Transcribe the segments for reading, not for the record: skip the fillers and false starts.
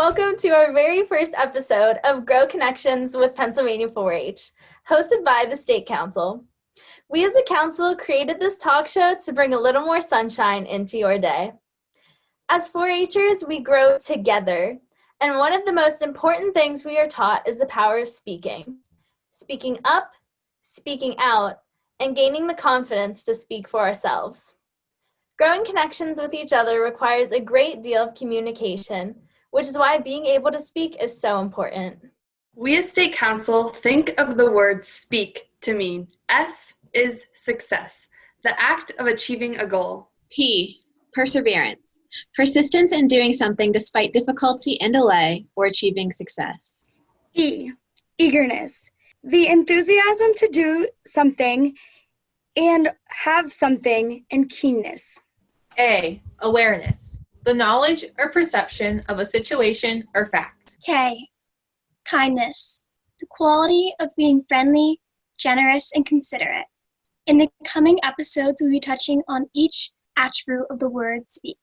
welcome to our very first episode of Grow Connections with Pennsylvania 4-H, hosted by the State Council. We as a council created this talk show to bring a little more sunshine into your day. As 4-Hers, we grow together, and one of the most important things we are taught is the power of speaking. Speaking up, speaking out, and gaining the confidence to speak for ourselves. Growing connections with each other requires a great deal of communication, which is why being able to speak is so important. We as State Council think of the word speak to mean S is success, the act of achieving a goal. P, perseverance, persistence in doing something despite difficulty and delay or achieving success. E, eagerness, the enthusiasm to do something and have something, and keenness. A, awareness, the knowledge or perception of a situation or fact. K, kindness, the quality of being friendly, generous, and considerate. In the coming episodes, we'll be touching on each attribute of the word speak.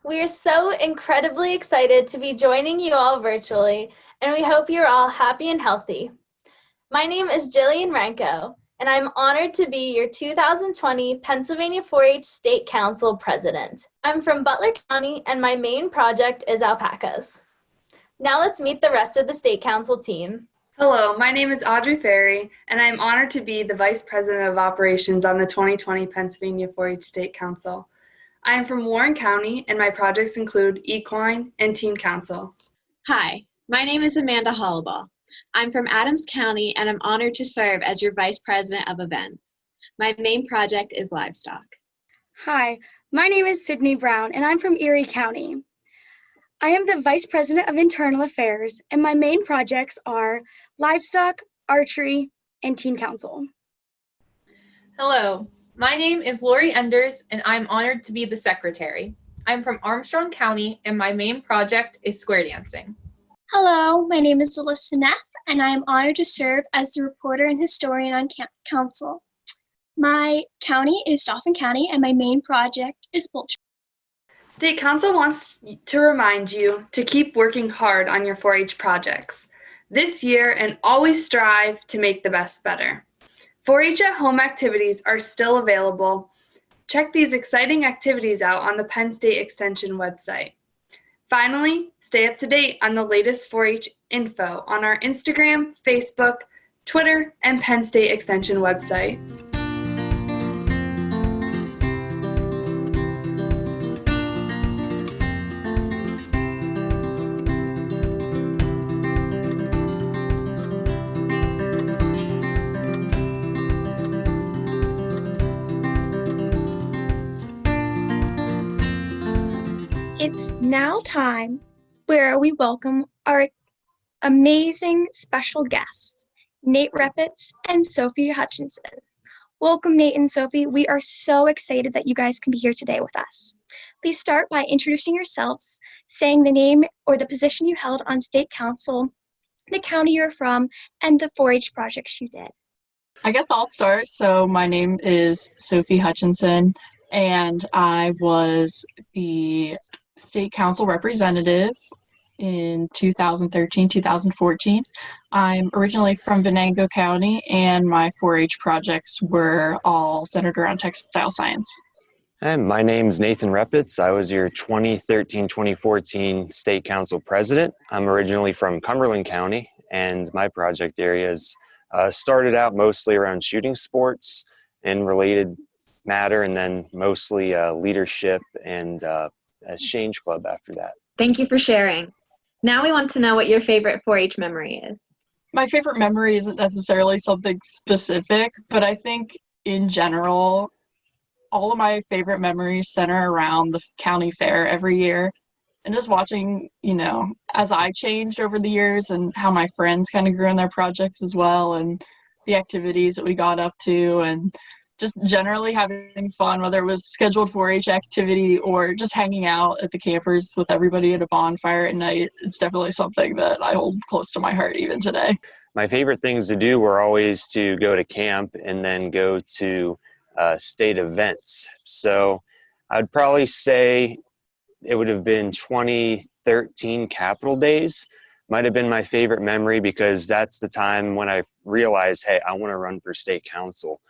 We are so incredibly excited to be joining you all virtually, and we hope you're all happy and healthy. My name is Jillian Ranko, and I'm honored to be your 2020 Pennsylvania 4-H State Council President. I'm from Butler County, and my main project is alpacas. Now let's meet the rest of the State Council team. Hello, my name is Audrey Ferry, and I'm honored to be the Vice President of Operations on the 2020 Pennsylvania 4-H State Council. I am from Warren County, and my projects include equine and teen council. Hi, my name is Amanda Hollaball. I'm from Adams County, and I'm honored to serve as your Vice President of Events. My main project is livestock. Hi, my name is Sydney Brown, and I'm from Erie County. I am the Vice President of Internal Affairs, and my main projects are livestock, archery, and teen council. Hello, my name is Lori Enders, and I'm honored to be the secretary. I'm from Armstrong County, and my main project is square dancing. Hello, my name is Alyssa Neff, and I am honored to serve as the reporter and historian on council. My county is Dauphin County, and my main project is poultry. State Council wants to remind you to keep working hard on your 4-H projects this year and always strive to make the best better. 4-H at home activities are still available. Check these exciting activities out on the Penn State Extension website. Finally, stay up to date on the latest 4-H info on our Instagram, Facebook, Twitter, and Penn State Extension website. It's now time where we welcome our amazing special guests, Nate Repetz and Sophie Hutchinson. Welcome, Nate and Sophie. We are so excited that you guys can be here today with us. Please start by introducing yourselves, saying the name or the position you held on State Council, the county you're from, and the 4-H projects you did. I guess I'll start. So my name is Sophie Hutchinson, and I was the State Council representative in 2013-2014. I'm originally from Venango County, and my 4-H projects were all centered around textile science. And my name is Nathan Repetz. I was your 2013-2014 State Council president. I'm originally from Cumberland County, and my project areas started out mostly around shooting sports and related matter, and then mostly leadership and Exchange Club after that. Thank you for sharing. Now we want to know what your favorite 4-H memory is. My favorite memory isn't necessarily something specific, but I think in general, all of my favorite memories center around the county fair every year. And just watching, as I changed over the years and how my friends kind of grew in their projects as well, and the activities that we got up to, and just generally having fun, whether it was scheduled 4-H activity or just hanging out at the campers with everybody at a bonfire at night. It's definitely something that I hold close to my heart even today. My favorite things to do were always to go to camp and then go to state events. So I'd probably say it would have been 2013 Capitol Days. Might have been my favorite memory because that's the time when I realized, hey, I want to run for state council.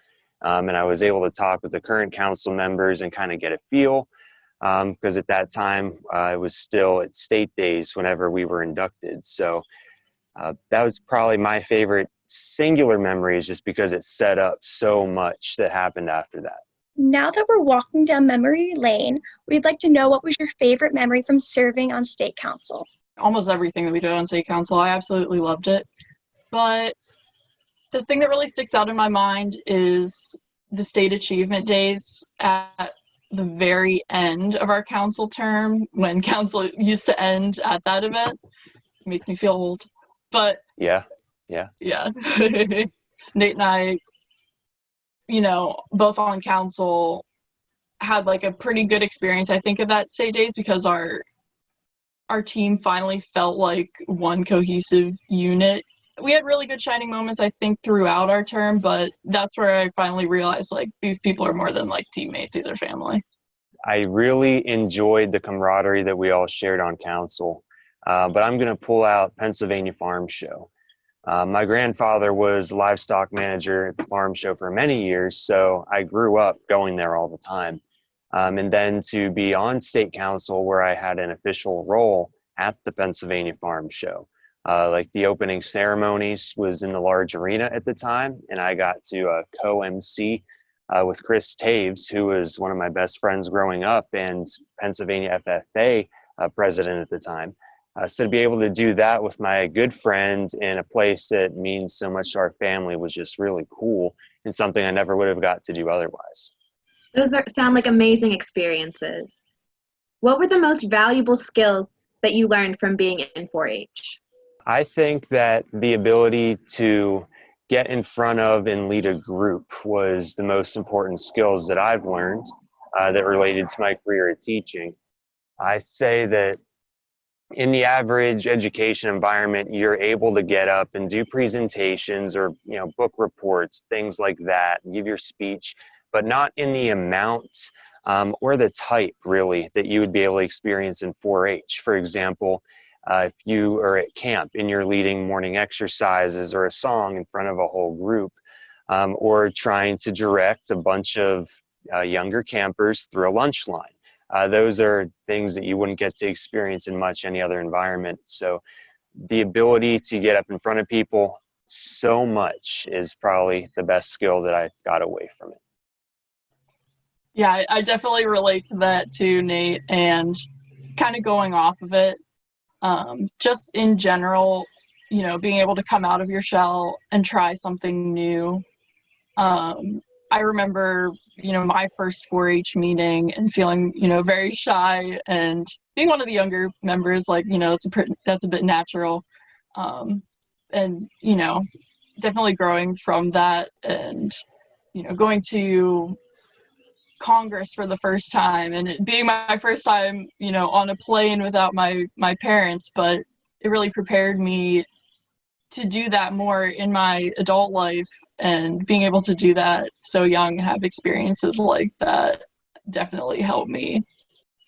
And I was able to talk with the current council members and kind of get a feel, because at that time I was still at state days whenever we were inducted. So that was probably my favorite singular memories, just because it set up so much that happened after that. Now that we're walking down memory lane, we'd like to know, what was your favorite memory from serving on state council? Almost everything that we did on state council, I absolutely loved it. But the thing that really sticks out in my mind is the state achievement days at the very end of our council term, when council used to end at that event. It makes me feel old. But yeah. Nate and I, both on council, had like a pretty good experience, I think, of that state days, because our team finally felt like one cohesive unit. We had really good shining moments, I think, throughout our term, but that's where I finally realized, like, these people are more than like teammates, these are family. I really enjoyed the camaraderie that we all shared on council, but I'm going to pull out Pennsylvania Farm Show. My grandfather was livestock manager at the farm show for many years, so I grew up going there all the time. And then to be on state council, where I had an official role at the Pennsylvania Farm Show. Like the opening ceremonies was in the large arena at the time, and I got to co-MC with Chris Taves, who was one of my best friends growing up and Pennsylvania FFA president at the time. So to be able to do that with my good friend in a place that means so much to our family was just really cool, and something I never would have got to do otherwise. Those sound like amazing experiences. What were the most valuable skills that you learned from being in 4-H? I think that the ability to get in front of and lead a group was the most important skills that I've learned that related to my career at teaching. I say that in the average education environment, you're able to get up and do presentations or book reports, things like that, give your speech, but not in the amount or the type, really, that you would be able to experience in 4-H. For example, if you are at camp and you're leading morning exercises or a song in front of a whole group, or trying to direct a bunch of younger campers through a lunch line. Those are things that you wouldn't get to experience in much any other environment. So the ability to get up in front of people so much is probably the best skill that I got away from it. Yeah, I definitely relate to that too, Nate, and kind of going off of it. Just in general, being able to come out of your shell and try something new. I remember, my first 4-H meeting and feeling, very shy, and being one of the younger members, like, that's a bit natural. And, definitely growing from that, and, going to Congress for the first time, and it being my first time, on a plane without my parents, but it really prepared me to do that more in my adult life, and being able to do that so young, have experiences like that, definitely helped me.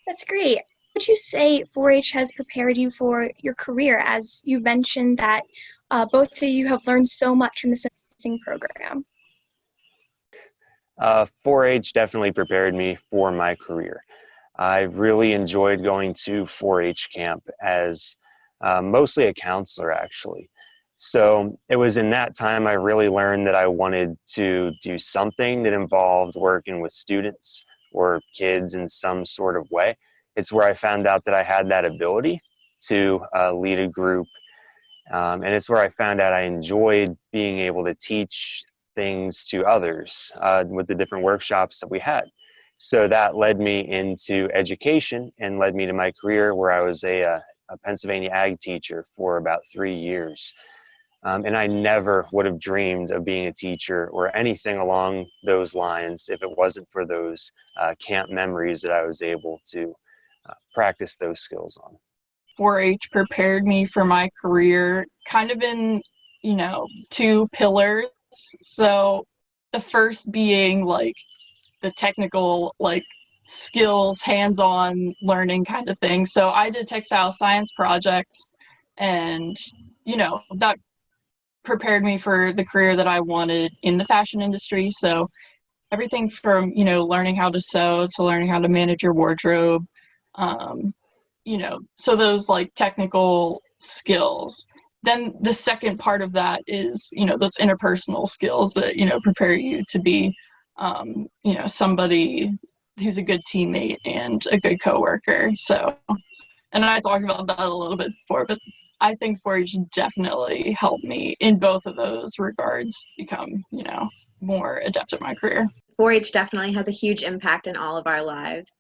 That's great. Would you say 4-H has prepared you for your career, as you mentioned that both of you have learned so much from this amazing program? 4-H definitely prepared me for my career. I really enjoyed going to 4-H camp as mostly a counselor, actually. So it was in that time I really learned that I wanted to do something that involved working with students or kids in some sort of way. It's where I found out that I had that ability to lead a group. And it's where I found out I enjoyed being able to teach things to others with the different workshops that we had. So that led me into education and led me to my career, where I was a Pennsylvania ag teacher for about 3 years. And I never would have dreamed of being a teacher or anything along those lines if it wasn't for those camp memories that I was able to practice those skills on. 4-H prepared me for my career kind of in, 2 pillars. So the first being like the technical, like skills, hands-on learning kind of thing. So I did textile science projects, and that prepared me for the career that I wanted in the fashion industry. So everything from learning how to sew to learning how to manage your wardrobe, so those like technical skills. Then the second part of that is those interpersonal skills that prepare you to be somebody who's a good teammate and a good coworker. So, and I talked about that a little bit before, but I think 4-H definitely helped me in both of those regards become more adept at my career. 4-H definitely has a huge impact in all of our lives.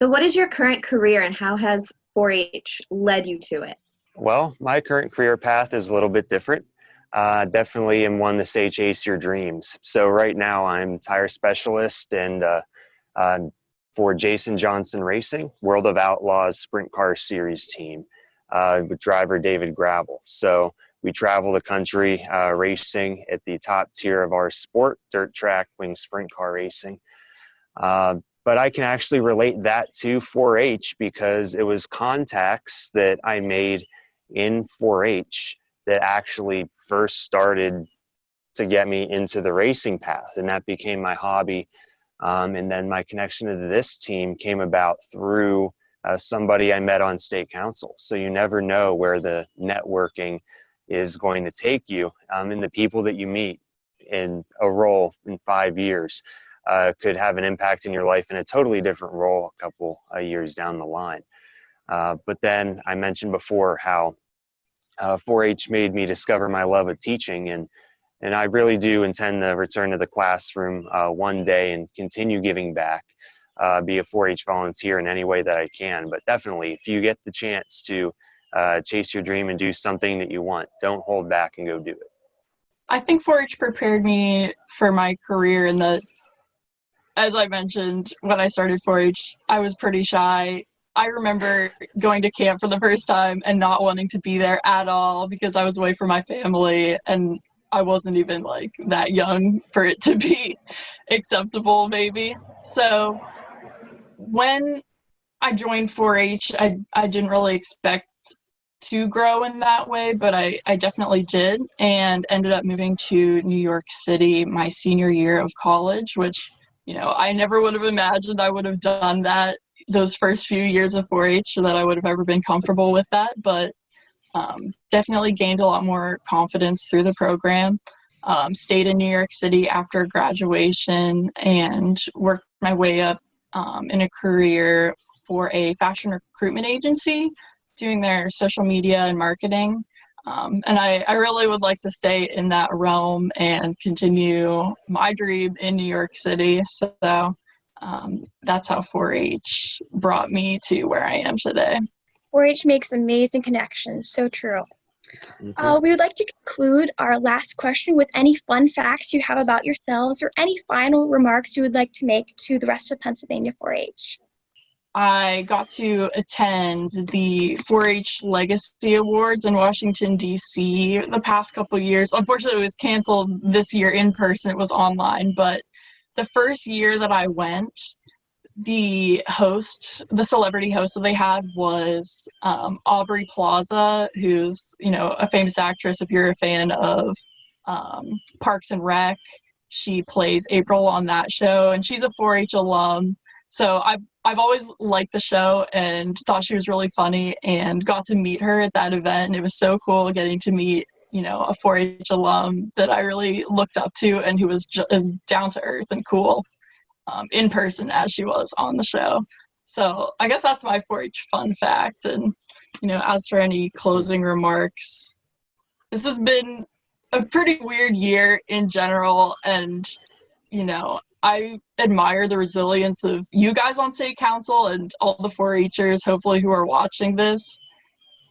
So what is your current career and how has 4-H led you to it? Well, my current career path is a little bit different. Definitely am one to say chase your dreams. So right now I'm tire specialist and for Jason Johnson Racing, World of Outlaws Sprint Car Series team with driver David Gravel. So we travel the country racing at the top tier of our sport, dirt track wing sprint car racing. But I can actually relate that to 4-H because it was contacts that I made in 4-H that actually first started to get me into the racing path, and that became my hobby. And then my connection to this team came about through somebody I met on state council. So you never know where the networking is going to take you, and the people that you meet in a role in 5 years could have an impact in your life in a totally different role a couple of years down the line. But then I mentioned before how 4-H made me discover my love of teaching, and I really do intend to return to the classroom one day and continue giving back, be a 4-H volunteer in any way that I can. But definitely, if you get the chance to chase your dream and do something that you want, don't hold back and go do it. I think 4-H prepared me for my career in that, as I mentioned, when I started 4-H, I was pretty shy. I remember going to camp for the first time and not wanting to be there at all because I was away from my family and I wasn't even like that young for it to be acceptable maybe. So when I joined 4-H, I didn't really expect to grow in that way, but I definitely did, and ended up moving to New York City my senior year of college, which, I never would have imagined I would have done that those first few years of 4-H, that I would have ever been comfortable with that, but definitely gained a lot more confidence through the program. Stayed in New York City after graduation and worked my way up in a career for a fashion recruitment agency, doing their social media and marketing. And I really would like to stay in that realm and continue my dream in New York City. So that's how 4-H brought me to where I am today. 4-H makes amazing connections. So true. We would like to conclude our last question with any fun facts you have about yourselves or any final remarks you would like to make to the rest of Pennsylvania 4-H. I got to attend the 4-H Legacy Awards in Washington, D.C. the past couple years. Unfortunately, it was canceled this year in person. It was online. But the first year that I went, the celebrity host that they had was Aubrey Plaza, who's, a famous actress if you're a fan of Parks and Rec. She plays April on that show, and she's a 4-H alum. So I've always liked the show and thought she was really funny, and got to meet her at that event. And it was so cool getting to meet, a 4-H alum that I really looked up to and who was as down to earth and cool in person as she was on the show. So I guess that's my 4-H fun fact. And, as for any closing remarks, this has been a pretty weird year in general. And, I admire the resilience of you guys on state council and all the 4-Hers, hopefully, who are watching this.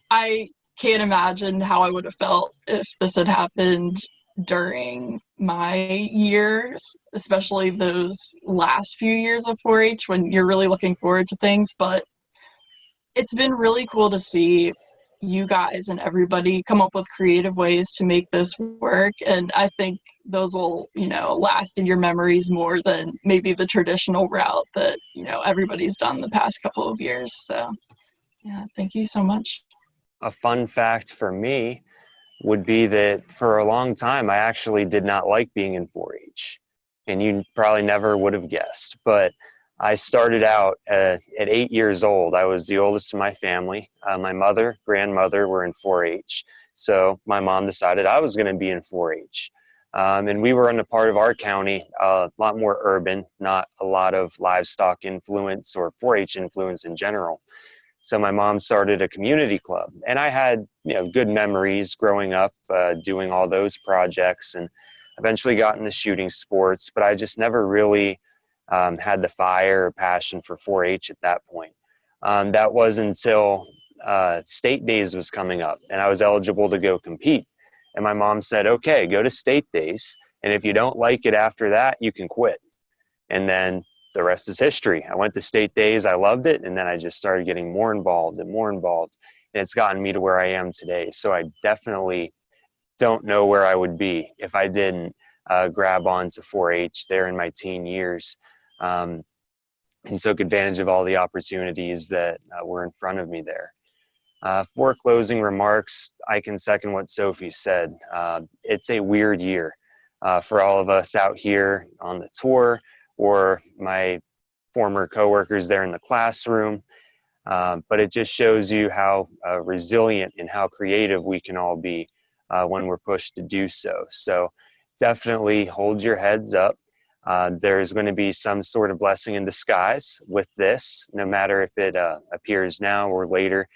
I can't imagine how I would have felt if this had happened during my years, especially those last few years of 4-H when you're really looking forward to things. But it's been really cool to see you guys and everybody come up with creative ways to make this work. And I think those will, last in your memories more than maybe the traditional route that, everybody's done the past couple of years. So, yeah, thank you so much. A fun fact for me would be that for a long time, I actually did not like being in 4-H. And you probably never would have guessed, but I started out at 8 years old. I was the oldest in my family. My mother, grandmother were in 4-H. So my mom decided I was going to be in 4-H. And we were in a part of our county, a lot more urban, not a lot of livestock influence or 4-H influence in general. So my mom started a community club, and I had good memories growing up doing all those projects, and eventually got into shooting sports, but I just never really had the fire or passion for 4-H at that point. That was until state days was coming up, and I was eligible to go compete. And my mom said, okay, go to state days, and if you don't like it after that, you can quit. And then the rest is history. I went to state days, I loved it, and then I just started getting more involved, and it's gotten me to where I am today. So I definitely don't know where I would be if I didn't grab onto 4-H there in my teen years, and took advantage of all the opportunities that were in front of me there. For closing remarks, I can second what Sophie said. It's a weird year for all of us out here on the tour, or my former coworkers there in the classroom. But it just shows you how resilient and how creative we can all be when we're pushed to do so. So definitely hold your heads up. There's going to be some sort of blessing in disguise with this, no matter if it appears now or later.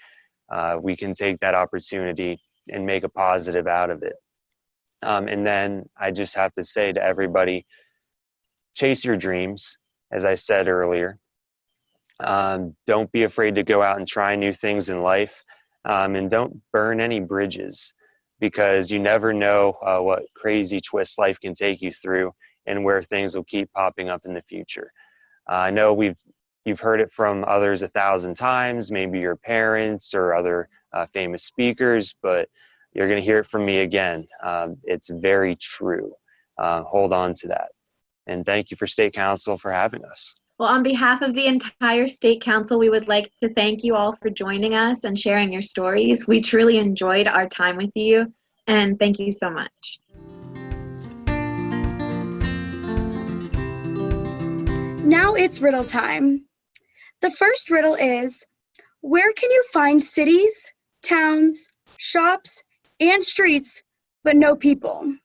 We can take that opportunity and make a positive out of it. And then I just have to say to everybody, chase your dreams, as I said earlier. Don't be afraid to go out and try new things in life, and don't burn any bridges, because you never know what crazy twists life can take you through and where things will keep popping up in the future. I know you've heard it from others 1,000 times, maybe your parents or other famous speakers, but you're going to hear it from me again. It's very true. Hold on to that. And thank you for State Council for having us. Well, on behalf of the entire State Council, we would like to thank you all for joining us and sharing your stories. We truly enjoyed our time with you, and thank you so much. Now it's riddle time. The first riddle is, where can you find cities, towns, shops, and streets, but no people?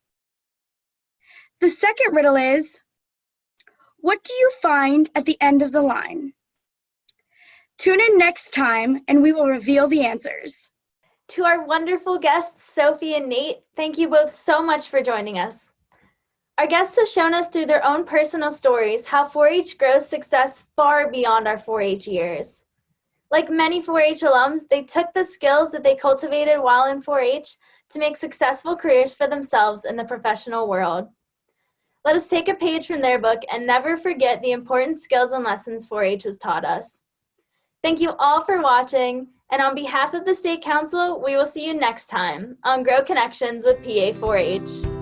The second riddle is, what do you find at the end of the line? Tune in next time and we will reveal the answers. To our wonderful guests, Sophie and Nate, thank you both so much for joining us. Our guests have shown us through their own personal stories how 4-H grows success far beyond our 4-H years. Like many 4-H alums, they took the skills that they cultivated while in 4-H to make successful careers for themselves in the professional world. Let us take a page from their book and never forget the important skills and lessons 4-H has taught us. Thank you all for watching, and on behalf of the State Council, we will see you next time on Grow Connections with PA 4-H.